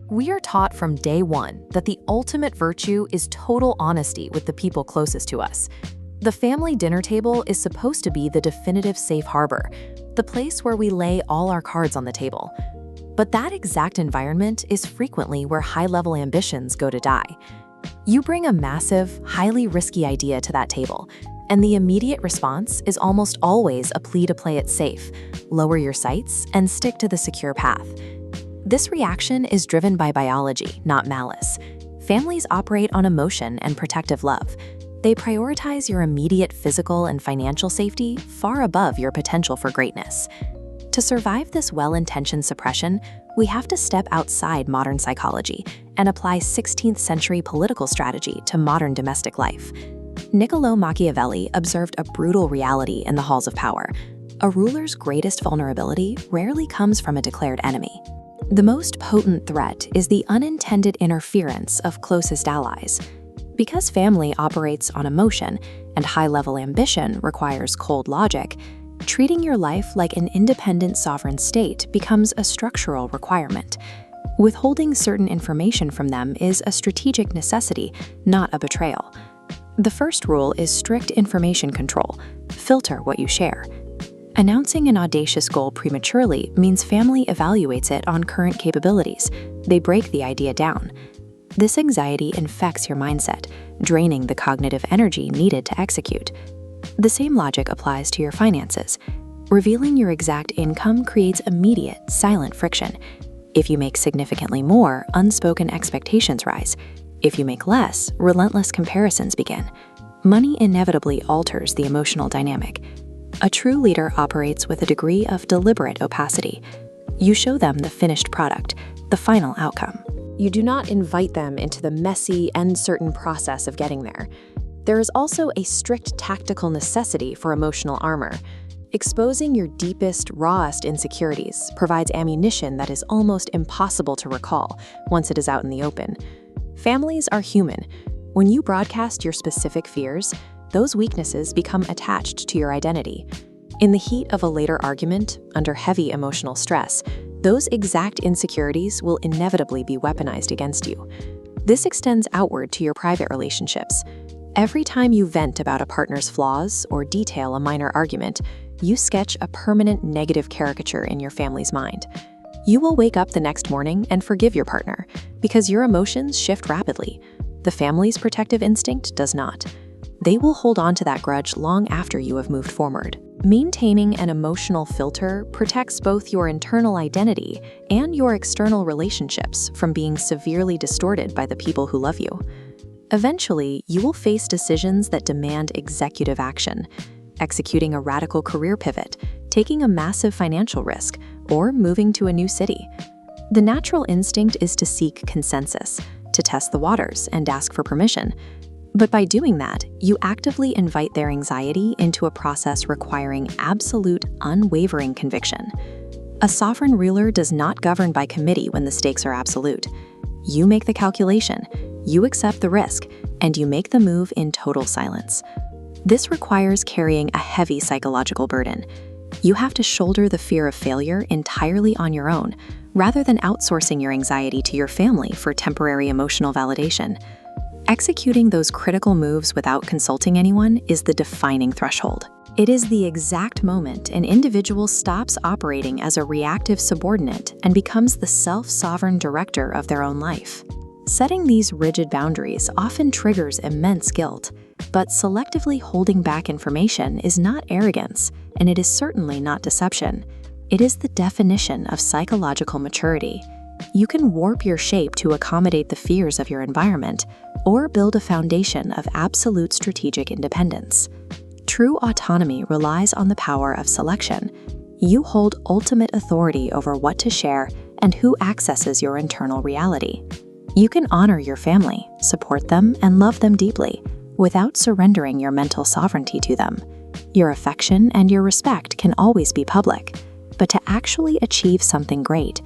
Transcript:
We are taught from day one that the ultimate virtue is total honesty with the people closest to us. The family dinner table is supposed to be the definitive safe harbor, the place where we lay all our cards on the table. But that exact environment is frequently where high-level ambitions go to die. You bring a massive, highly risky idea to that table, and the immediate response is almost always a plea to play it safe, lower your sights, and stick to the secure path. This reaction is driven by biology, not malice. Families operate on emotion and protective love. They prioritize your immediate physical and financial safety far above your potential for greatness. To survive this well-intentioned suppression, we have to step outside modern psychology and apply 16th century political strategy to modern domestic life. Niccolo Machiavelli observed a brutal reality in the halls of power. A ruler's greatest vulnerability rarely comes from a declared enemy. The most potent threat is the unintended interference of closest allies. Because family operates on emotion and high-level ambition requires cold logic, treating your life like an independent sovereign state becomes a structural requirement. Withholding certain information from them is a strategic necessity, not a betrayal. The first rule is strict information control. Filter what you share. Announcing an audacious goal prematurely means family evaluates it on current capabilities. They break the idea down. This anxiety infects your mindset, draining the cognitive energy needed to execute. The same logic applies to your finances. Revealing your exact income creates immediate, silent friction. If you make significantly more, unspoken expectations rise. If you make less, relentless comparisons begin. Money inevitably alters the emotional dynamic. A true leader operates with a degree of deliberate opacity. You show them the finished product, the final outcome. You do not invite them into the messy, uncertain process of getting there. There is also a strict tactical necessity for emotional armor. Exposing your deepest, rawest insecurities provides ammunition that is almost impossible to recall once it is out in the open. Families are human. When you broadcast your specific fears, those weaknesses become attached to your identity. In the heat of a later argument, under heavy emotional stress, those exact insecurities will inevitably be weaponized against you. This extends outward to your private relationships. Every time you vent about a partner's flaws or detail a minor argument, you sketch a permanent negative caricature in your family's mind. You will wake up the next morning and forgive your partner because your emotions shift rapidly. The family's protective instinct does not. They will hold on to that grudge long after you have moved forward. Maintaining an emotional filter protects both your internal identity and your external relationships from being severely distorted by the people who love you. Eventually, you will face decisions that demand executive action, executing a radical career pivot, taking a massive financial risk, or moving to a new city. The natural instinct is to seek consensus, to test the waters and ask for permission. But by doing that, you actively invite their anxiety into a process requiring absolute, unwavering conviction. A sovereign ruler does not govern by committee when the stakes are absolute. You make the calculation, you accept the risk, and you make the move in total silence. This requires carrying a heavy psychological burden. You have to shoulder the fear of failure entirely on your own, rather than outsourcing your anxiety to your family for temporary emotional validation. Executing those critical moves without consulting anyone is the defining threshold. It is the exact moment an individual stops operating as a reactive subordinate and becomes the self-sovereign director of their own life. Setting these rigid boundaries often triggers immense guilt, but selectively holding back information is not arrogance, and it is certainly not deception. It is the definition of psychological maturity. You can warp your shape to accommodate the fears of your environment, or build a foundation of absolute strategic independence. True autonomy relies on the power of selection. You hold ultimate authority over what to share and who accesses your internal reality. You can honor your family, support them, and love them deeply, without surrendering your mental sovereignty to them. Your affection and your respect can always be public, but to actually achieve something great,